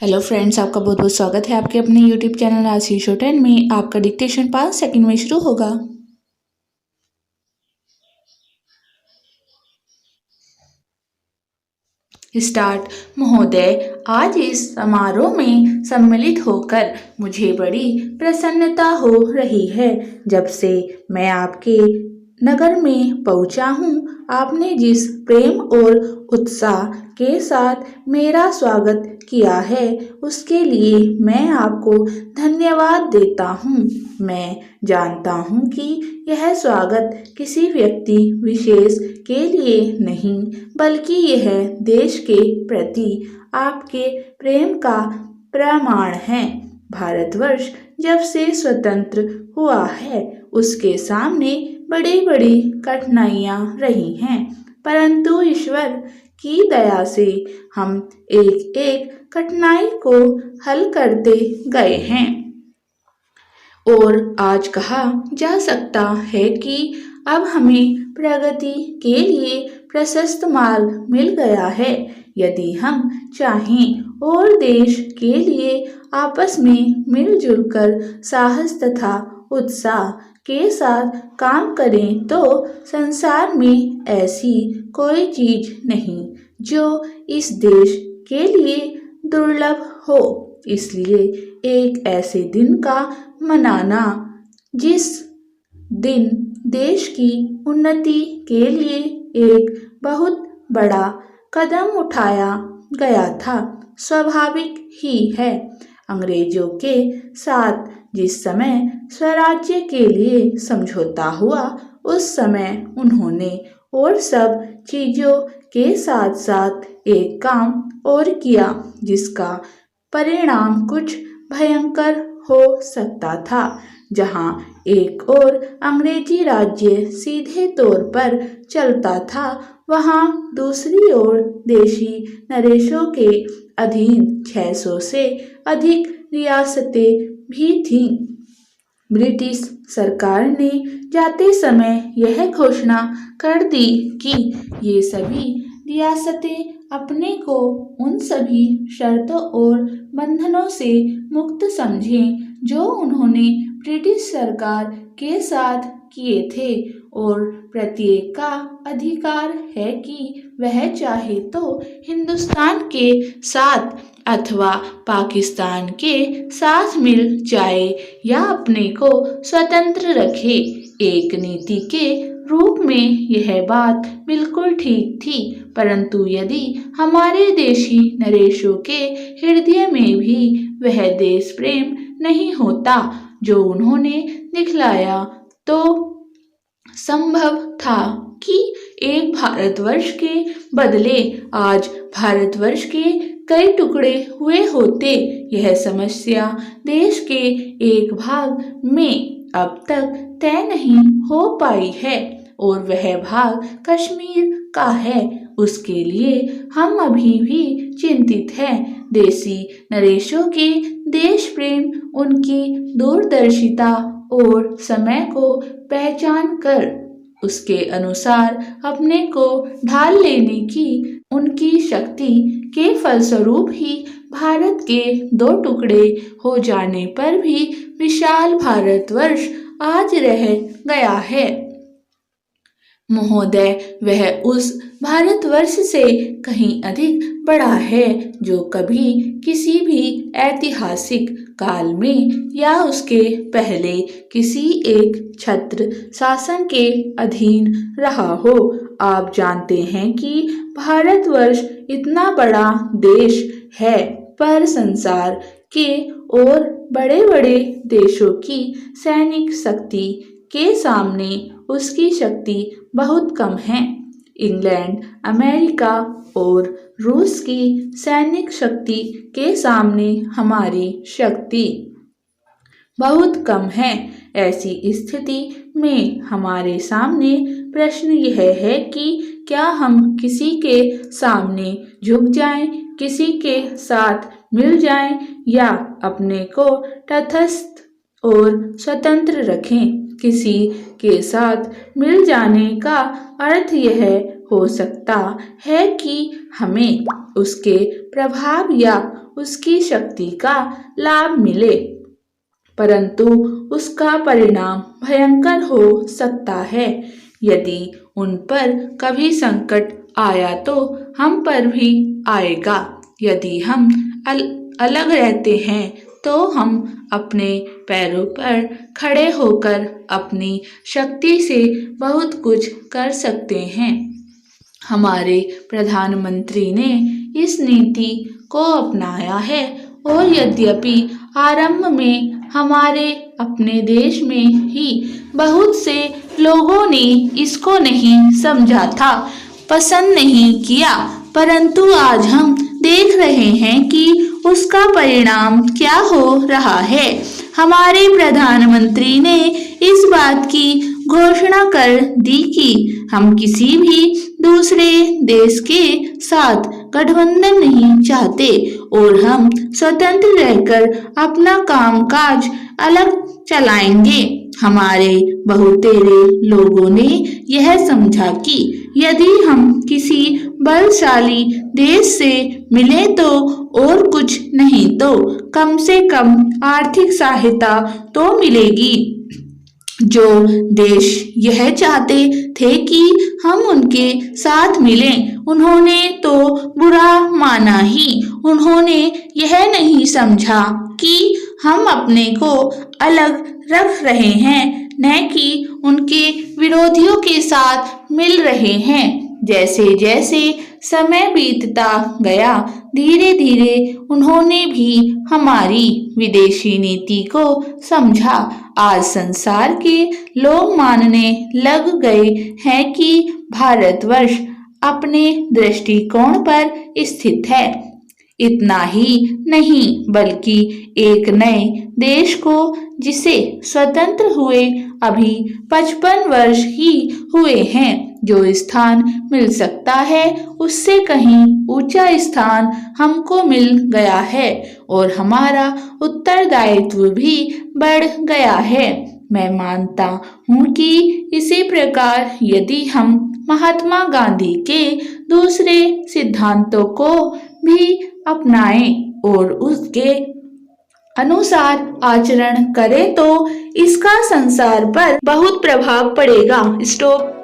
Hello friends, आपका बहुत बहुत स्वागत है आपके अपने यूट्यूब चैनल आशीष होटल में। आपका डिक्टेशन 5 सेकंड में शुरू होगा। स्टार्ट। महोदय, आज इस समारोह में सम्मिलित होकर मुझे बड़ी प्रसन्नता हो रही है। जब से मैं आपके नगर में पहुंचा हूं, आपने जिस प्रेम और उत्साह के साथ मेरा स्वागत किया है, उसके लिए मैं आपको धन्यवाद देता हूं। मैं जानता हूं कि यह स्वागत किसी व्यक्ति विशेष के लिए नहीं, बल्कि यह देश के प्रति आपके प्रेम का प्रमाण है। भारतवर्ष जब से स्वतंत्र हुआ है, उसके सामने बड़ी बड़ी कठिनाइयां रही हैं, परंतु ईश्वर की दया से हम एक एक कठिनाई को हल करते गए हैं और आज कहा जा सकता है कि अब हमें प्रगति के लिए प्रशस्त मार्ग मिल गया है। यदि हम चाहें और देश के लिए आपस में मिलजुल कर साहस तथा उत्साह के साथ काम करें, तो संसार में ऐसी कोई चीज नहीं जो इस देश के लिए दुर्लभ हो। इसलिए एक ऐसे दिन का मनाना जिस दिन देश की उन्नति के लिए एक बहुत बड़ा कदम उठाया गया था, स्वाभाविक ही है। अंग्रेजों के साथ जिस समय स्वराज्य के लिए समझौता हुआ, उस समय उन्होंने और सब चीजों के साथ साथ एक काम और किया, जिसका परिणाम कुछ भयंकर हो सकता था। जहां एक और अंग्रेजी राज्य सीधे तौर पर चलता था, वहां दूसरी ओर देशी नरेशों के अधीन 600 से अधिक रियासतें भी थीं। ब्रिटिश सरकार ने जाते समय यह घोषणा कर दी कि ये सभी रियासतें अपने को उन सभी शर्तों और बंधनों से मुक्त समझें जो उन्होंने ब्रिटिश सरकार के साथ किए थे, और प्रत्येक का अधिकार है कि वह चाहे तो हिंदुस्तान के साथ अथवा पाकिस्तान के साथ मिल जाए या अपने को स्वतंत्र रखे। एक नीति के रूप में यह बात बिल्कुल ठीक थी, परंतु यदि हमारे देशी नरेशों के हृदय में भी वह देश प्रेम नहीं होता जो उन्होंने दिखलाया, तो संभव था कि एक भारतवर्ष के बदले आज भारतवर्ष के कई टुकड़े हुए होते। यह समस्या देश के एक भाग में अब तक तय नहीं हो पाई है, और वह भाग कश्मीर का है। उसके लिए हम अभी भी चिंतित हैं। देशी नरेशों के देश प्रेम, उनकी दूरदर्शिता और समय को पहचान कर उसके अनुसार अपने को ढाल लेने की उनकी शक्ति के फलस्वरूप ही भारत के 2 टुकड़े हो जाने पर भी विशाल भारतवर्ष आज रह गया है। महोदय, वह उस भारतवर्ष से कहीं अधिक बड़ा है जो कभी किसी भी ऐतिहासिक काल में या उसके पहले किसी एक छत्र शासन के अधीन रहा हो। आप जानते हैं कि भारतवर्ष इतना बड़ा देश है, पर संसार के और बड़े बड़े देशों की सैनिक शक्ति के सामने उसकी शक्ति बहुत कम है। इंग्लैंड, अमेरिका और रूस की सैनिक शक्ति के सामने हमारी शक्ति बहुत कम है। ऐसी स्थिति में हमारे सामने प्रश्न यह है कि क्या हम किसी के सामने झुक जाएं, किसी के साथ मिल जाएं, या अपने को तटस्थ और स्वतंत्र रखें। किसी के साथ मिल जाने का अर्थ यह हो सकता है कि हमें उसके प्रभाव या उसकी शक्ति का लाभ मिले, परंतु उसका परिणाम भयंकर हो सकता है। यदि उन पर कभी संकट आया तो हम पर भी आएगा। यदि हम अलग रहते हैं तो हम अपने पैरों पर खड़े होकर अपनी शक्ति से बहुत कुछ कर सकते हैं। हमारे प्रधानमंत्री ने इस नीति को अपनाया है और यद्यपि आरंभ में हमारे अपने देश में ही बहुत से लोगों ने इसको नहीं समझा था, पसंद नहीं किया, परंतु आज हम देख रहे हैं कि उसका परिणाम क्या हो रहा है। हमारे प्रधानमंत्री ने इस बात की घोषणा कर दी कि हम किसी भी दूसरे देश के साथ गठबंधन नहीं चाहते और हम स्वतंत्र रहकर अपना कामकाज अलग चलाएंगे। हमारे बहुतेरे लोगों ने यह समझा कि यदि हम किसी बलशाली देश से मिले तो और कुछ नहीं तो कम से कम आर्थिक सहायता तो मिलेगी। जो देश यह चाहते थे कि हम उनके साथ मिलें, उन्होंने तो बुरा माना ही। उन्होंने यह नहीं समझा कि हम अपने को अलग रख रहे हैं, न कि उनके विरोधियों के साथ मिल रहे हैं। जैसे जैसे समय बीतता गया, धीरे धीरे उन्होंने भी हमारी विदेशी नीति को समझा। आज संसार के लोग मानने लग गए हैं कि भारतवर्ष अपने दृष्टिकोण पर स्थित है। इतना ही नहीं बल्कि एक नए देश को जिसे स्वतंत्र हुए अभी 55 वर्ष ही हुए हैं, जो स्थान मिल सकता है उससे कहीं ऊंचा स्थान हमको मिल गया है और हमारा उत्तरदायित्व भी बढ़ गया है। मैं मानता हूँ कि इसी प्रकार यदि हम महात्मा गांधी के दूसरे सिद्धांतों को भी अपनाएं और उसके अनुसार आचरण करें तो इसका संसार पर बहुत प्रभाव पड़ेगा। स्टॉप।